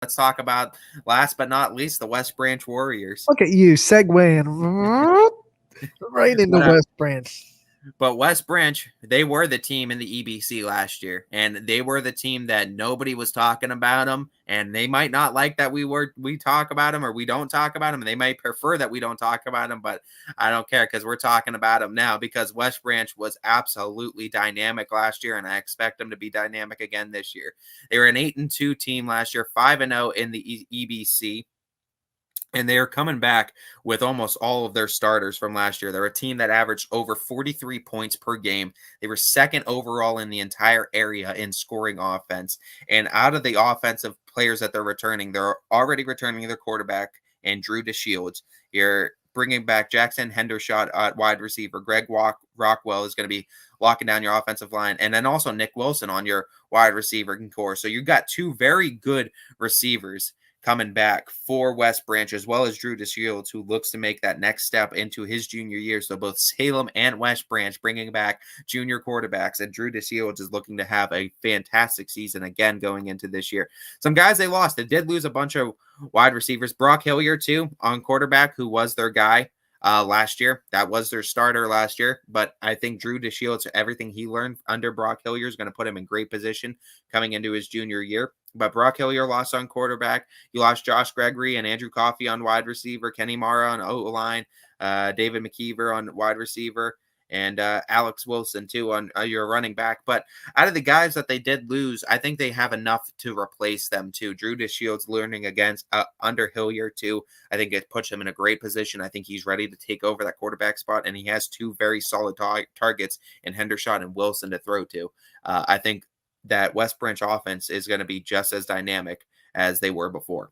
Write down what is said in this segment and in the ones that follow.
let's talk about, last but not least, the West Branch Warriors. Look at you segueing right into But West Branch. But West Branch, they were the team in the EBC last year, and they were the team that nobody was talking about them. And they might not like that we talk about them, or we don't talk about them. And they might prefer that we don't talk about them, but I don't care, because we're talking about them now, because West Branch was absolutely dynamic last year, and I expect them to be dynamic again this year. They were an 8-2 team last year, 5-0 in the EBC. And they are coming back with almost all of their starters from last year. They're a team that averaged over 43 points per game. They were second overall in the entire area in scoring offense. And out of the offensive players that they're returning, they're already returning their quarterback and Drew DeShields. You're bringing back Jackson Hendershot at wide receiver. Greg Rockwell is going to be locking down your offensive line. And then also Nick Wilson on your wide receiver core. So you've got two very good receivers coming back for West Branch, as well as Drew DeShields, who looks to make that next step into his junior year. So both Salem and West Branch bringing back junior quarterbacks, and Drew DeShields is looking to have a fantastic season again going into this year. Some guys they lost. They did lose a bunch of wide receivers. Brock Hillier, too, on quarterback, who was their guy last year. That was their starter last year. But I think Drew DeShields, everything he learned under Brock Hillier, is going to put him in great position coming into his junior year. But Brock Hillier lost on quarterback. You lost Josh Gregory and Andrew Coffey on wide receiver, Kenny Mara on O-line, David McKeever on wide receiver, and Alex Wilson, too, on your running back. But out of the guys that they did lose, I think they have enough to replace them, too. Drew DeShields learning against under Hillier, too. I think it puts him in a great position. I think he's ready to take over that quarterback spot, and he has two very solid targets in Hendershot and Wilson to throw to. I think that West Branch offense is going to be just as dynamic as they were before.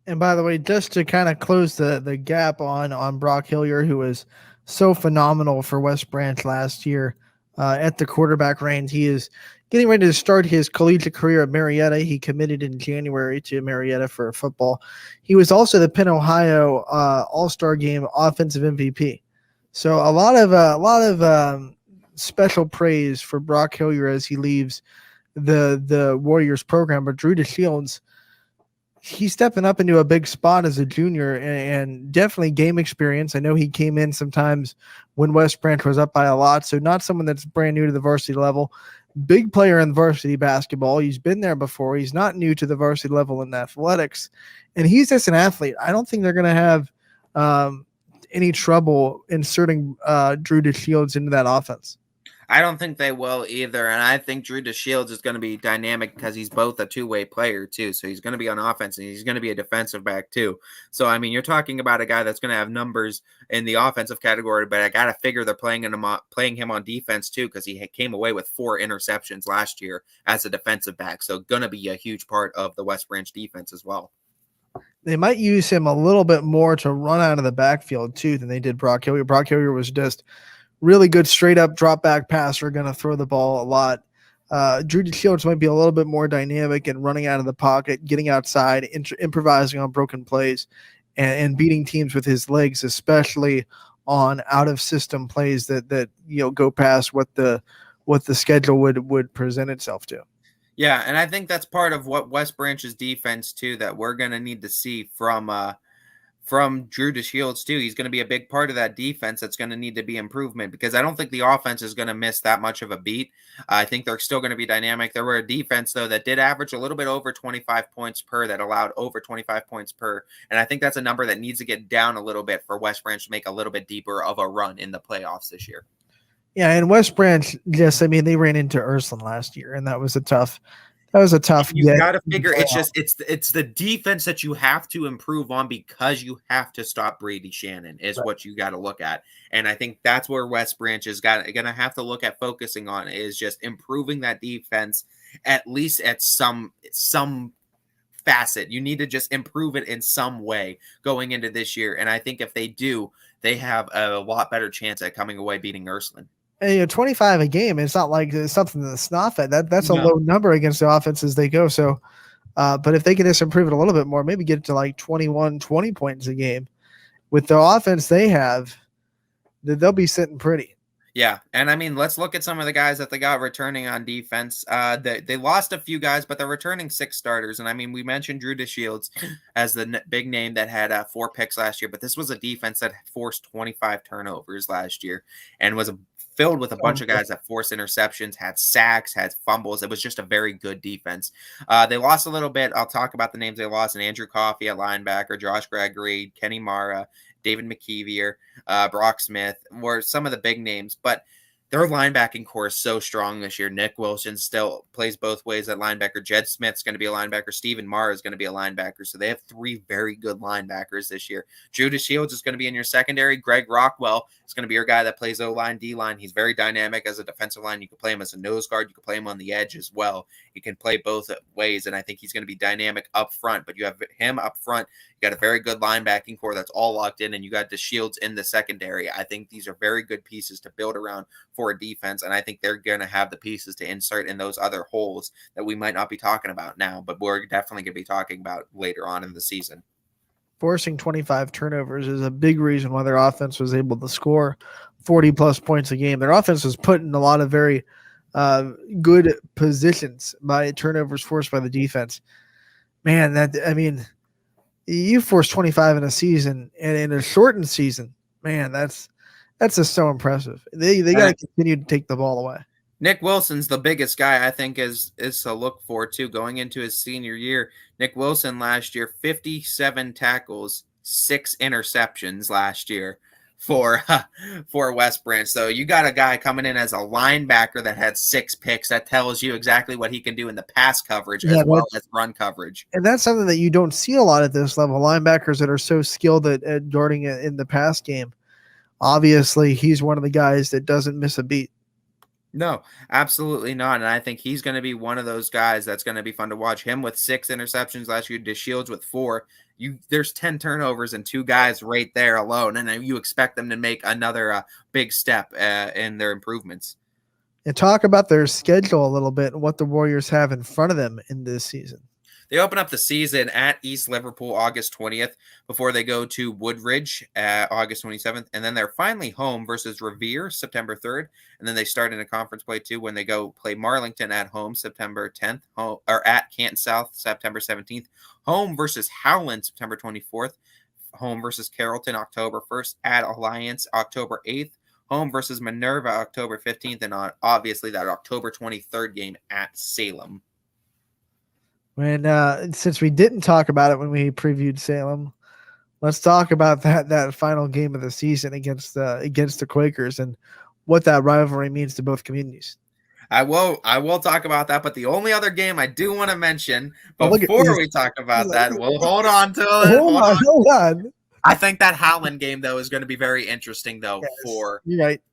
And by the way, just to kind of close the gap on Brock Hillier, who was so phenomenal for West Branch last year at the quarterback range, he is getting ready to start his collegiate career at Marietta. He committed in January to Marietta for football. He was also the Penn Ohio All-Star Game offensive MVP. So a lot of special praise for Brock Hillier as he leaves the Warriors program. But Drew DeShields, he's stepping up into a big spot as a junior and definitely game experience. I know he came in sometimes when West Branch was up by a lot, so not someone that's brand new to the varsity level. Big player in varsity basketball. He's been there before. He's not new to the varsity level in athletics, and he's just an athlete. I don't think they're going to have any trouble inserting Drew DeShields into that offense. I don't think they will either, and I think Drew DeShields is going to be dynamic because he's both a two-way player, too. So he's going to be on offense, and he's going to be a defensive back, too. So, I mean, you're talking about a guy that's going to have numbers in the offensive category, but I got to figure they're playing him on defense, too, because he came away with 4 interceptions last year as a defensive back. So going to be a huge part of the West Branch defense as well. They might use him a little bit more to run out of the backfield, too, than they did Brock Hillier. Brock Hillier was just really good straight-up drop-back passer, going to throw the ball a lot. Drew DeShields might be a little bit more dynamic and running out of the pocket, getting outside, improvising on broken plays, and beating teams with his legs, especially on out-of-system plays that go past what the schedule would present itself to. Yeah, and I think that's part of what West Branch's defense, too, that we're going to need to see from Drew DeShields, too. He's going to be a big part of that defense that's going to need to be improvement, because I don't think the offense is going to miss that much of a beat. I think they're still going to be dynamic. There were a defense, though, that did average a little bit over 25 points per, that allowed over 25 points per, and I think that's a number that needs to get down a little bit for West Branch to make a little bit deeper of a run in the playoffs this year. Yeah, and West Branch, yes, I mean, they ran into Ursuline last year, and that was a tough. You got to figure it's the defense that you have to improve on, because you have to stop Brady Shannon is right. What you got to look at. And I think that's where West Branch is going to have to look at focusing on, is just improving that defense, at least at some facet. You need to just improve it in some way going into this year. And I think if they do, they have a lot better chance at coming away beating Ursuline. 25 a game. It's not like it's something to snuff at. That's a low number against the offense as they go. So, but if they can just improve it a little bit more, maybe get it to like 21, 20 points a game with the offense they have, they'll be sitting pretty. Yeah, and I mean, let's look at some of the guys that they got returning on defense. They lost a few guys, but they're returning 6 starters. And I mean, we mentioned Drew DeShields as the big name that had 4 picks last year, but this was a defense that forced 25 turnovers last year and was filled with a bunch of guys that forced interceptions, had sacks, had fumbles. It was just a very good defense. They lost a little bit. I'll talk about the names they lost: and Andrew Coffey at linebacker, Josh Gregory, Kenny Mara, David McKeever, Brock Smith were some of the big names, but their linebacking core is so strong this year. Nick Wilson still plays both ways at linebacker. Jed Smith's going to be a linebacker. Steven Mara is going to be a linebacker. So they have 3 very good linebackers this year. Drew DeShields is going to be in your secondary. Greg Rockwell is going to be your guy that plays O-line, D-line. He's very dynamic as a defensive line. You can play him as a nose guard. You can play him on the edge as well. He can play both ways, and I think he's going to be dynamic up front. But you have him up front. You got a very good linebacking core that's all locked in, and you got DeShields in the secondary. I think these are very good pieces to build around for a defense, and I think they're going to have the pieces to insert in those other holes that we might not be talking about now, but we're definitely going to be talking about later on in the season. Forcing 25 turnovers is a big reason why their offense was able to score 40-plus points a game. Their offense was put in a lot of very good positions by turnovers forced by the defense. Man, you force 25 in a season, and in a shortened season, man, that's just so impressive. They got to continue to take the ball away. Nick Wilson's the biggest guy I think is to look for too going into his senior year. Nick Wilson last year, 57 tackles, 6 interceptions last year for West Branch. So you got a guy coming in as a linebacker that had 6 picks. That tells you exactly what he can do in the pass coverage as well as run coverage. And that's something that you don't see a lot at this level. Linebackers that are so skilled at guarding it in the pass game. Obviously, he's one of the guys that doesn't miss a beat. No, absolutely not. And I think he's going to be one of those guys that's going to be fun to watch. Him with 6 interceptions last year, DeShields with 4. There's 10 turnovers and 2 guys right there alone, and you expect them to make another big step in their improvements. And talk about their schedule a little bit and what the Warriors have in front of them in this season. They open up the season at East Liverpool August 20th before they go to Woodridge August 27th. And then they're finally home versus Revere September 3rd. And then they start in a conference play too when they go play Marlington at home September 10th, or at Canton South September 17th. Home versus Howland September 24th. Home versus Carrollton October 1st. At Alliance October 8th. Home versus Minerva October 15th. And obviously that October 23rd game at Salem. When since we didn't talk about it when we previewed Salem, let's talk about that final game of the season against the Quakers and what that rivalry means to both communities. I will talk about that, but the only other game I do want to mention before we talk about that, we'll hold on to it. Hold on. I think that Howland game, though, is going to be very interesting, though, for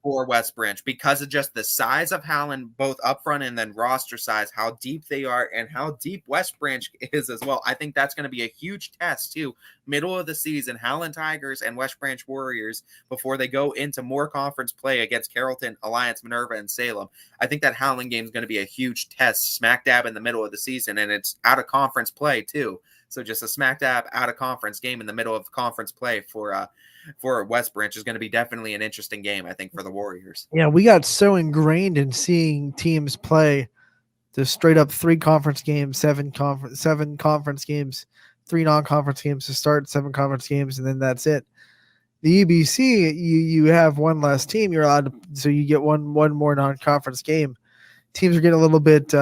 West Branch because of just the size of Howland, both up front and then roster size, how deep they are, and how deep West Branch is as well. I think that's going to be a huge test, too, middle of the season, Howland Tigers and West Branch Warriors, before they go into more conference play against Carrollton, Alliance, Minerva, and Salem. I think that Howland game is going to be a huge test, smack dab in the middle of the season, and it's out of conference play, too. So just a smack dab out of conference game in the middle of conference play for West Branch is going to be definitely an interesting game, I think, for the Warriors. Yeah, we got so ingrained in seeing teams play the straight up 3 conference games, 7 conference games, 3 non-conference games to start, 7 conference games, and then that's it. The EBC, you have 1 less team. You're allowed to, so you get one more non-conference game. Teams are getting a little bit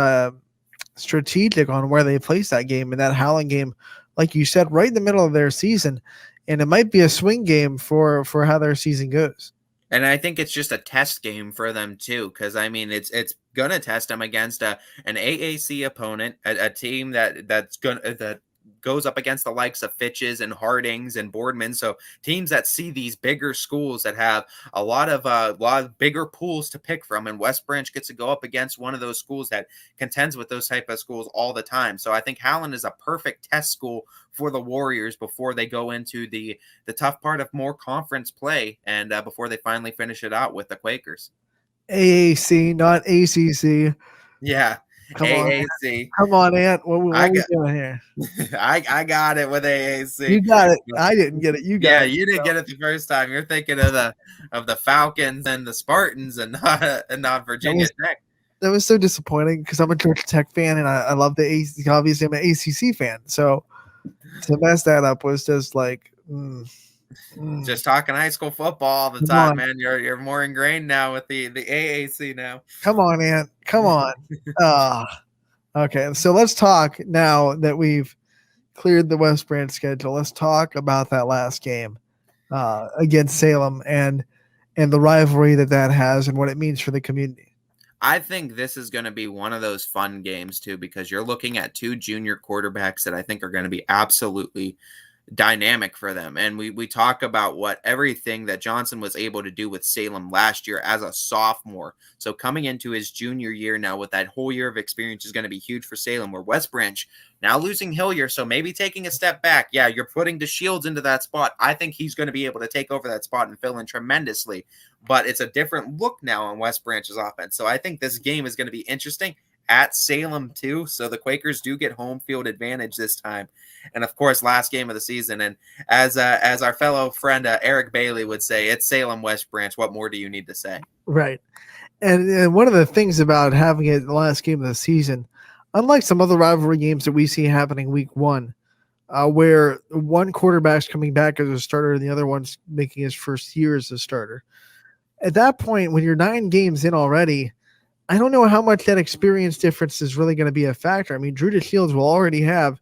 strategic on where they place that game, and that Howland game, like you said, right in the middle of their season, and it might be a swing game for how their season goes. And I think it's just a test game for them too, because I mean it's gonna test them against an AAC opponent, a team that goes up against the likes of Fitch's and Hardings and Boardman. So teams that see these bigger schools that have a lot of bigger pools to pick from, and West Branch gets to go up against one of those schools that contends with those type of schools all the time. So I think Howland is a perfect test school for the Warriors before they go into the tough part of more conference play and before they finally finish it out with the Quakers. AAC, not ACC. Yeah. Come on, AAC. come on, Ant. I What we got doing here? I got it with AAC. You got it. I didn't get it. You got Yeah, it. you didn't So get it the first time. You're thinking of the Falcons and the Spartans and not that Virginia was Tech. that was so disappointing because I'm a Georgia Tech fan and I love the AC. Obviously, I'm an ACC fan, so to mess that up was just like, Just talking high school football all the come time, on, man. You're more ingrained now with the AAC now. come on, Ant, come on. Okay, so let's talk now that we've cleared the West Branch schedule. Let's talk about that last game against Salem and the rivalry that has and what it means for the community. I think this is going to be one of those fun games too, because you're looking at two junior quarterbacks that I think are going to be absolutely dynamic for them. And we talk about what everything that Johnson was able to do with Salem last year as a sophomore. So coming into his junior year now with that whole year of experience is going to be huge for Salem, where West Branch now losing Hillier, so maybe taking a step back. Yeah, you're putting DeShields into that spot. I think he's going to be able to take over that spot and fill in tremendously. But it's a different look now on West Branch's offense. So I think this game is going to be interesting at Salem too. So the Quakers do get home field advantage this time. And of course, last game of the season. And as our fellow friend Eric Bailey would say, it's Salem West Branch. What more do you need to say? Right. And one of the things about having it the last game of the season, unlike some other rivalry games that we see happening week one, where one quarterback's coming back as a starter and the other one's making his first year as a starter. At that point, when you're 9 games in already, I don't know how much that experience difference is really going to be a factor. I mean, Drew DeShields will already have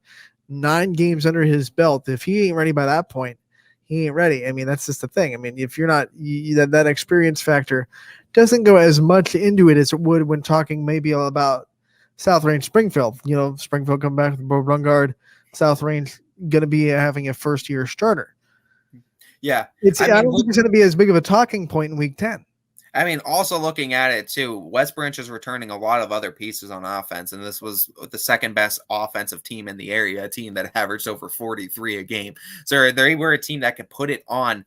9 games under his belt. If he ain't ready by that point, he ain't ready. I mean, that's just the thing. I mean, if you're not, that experience factor doesn't go as much into it as it would when talking maybe about South Range Springfield. You know, Springfield coming back with Bo Brungard, South Range going to be having a first year starter. Yeah. I don't think it's going to be as big of a talking point in week 10. I mean, also looking at it too, West Branch is returning a lot of other pieces on offense, and this was the second best offensive team in the area, a team that averaged over 43 a game. So they were a team that could put it on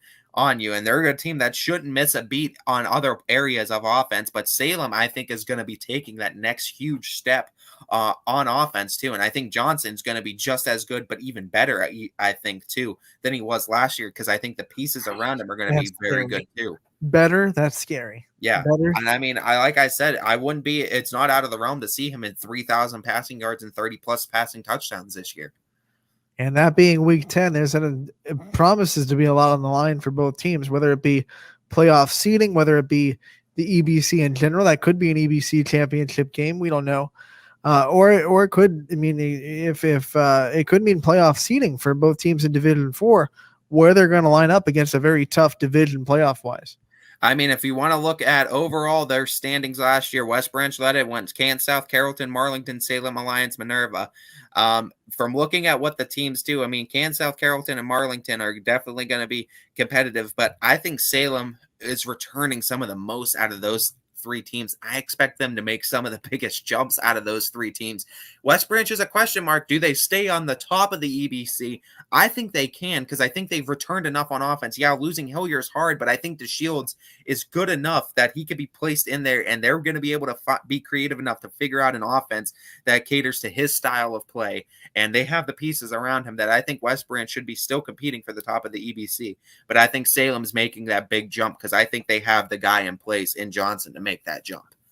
you, and they're a team that shouldn't miss a beat on other areas of offense. But Salem, I think, is going to be taking that next huge step on offense too, and I think Johnson's going to be just as good, but even better, I think too, than he was last year, because I think the pieces around him are going to be very good too. Better, that's scary. Yeah. Better. And I mean, like I said, it's not out of the realm to see him in 3,000 passing yards and 30 plus passing touchdowns this year. And that being week 10, it promises to be a lot on the line for both teams, whether it be playoff seeding, whether it be the EBC in general. That could be an EBC championship game. We don't know. Or it could, I mean, if it could mean playoff seeding for both teams in Division 4, where they're going to line up against a very tough division playoff wise. I mean, if you want to look at overall their standings last year, West Branch led it, went Kent, South Carrollton, Marlington, Salem, Alliance, Minerva. From looking at what the teams do, I mean, Kent, South Carrollton, and Marlington are definitely going to be competitive, but I think Salem is returning some of the most out of those 3 teams. I expect them to make some of the biggest jumps out of those 3 teams. West Branch is a question mark. Do they stay on the top of the EBC? I think they can, because I think they've returned enough on offense. Yeah, losing Hillier is hard, but I think DeShields is good enough that he could be placed in there, and they're going to be able to be creative enough to figure out an offense that caters to his style of play. And they have the pieces around him that I think West Branch should be still competing for the top of the EBC. But I think Salem's making that big jump because I think they have the guy in place in Johnson to make that jump.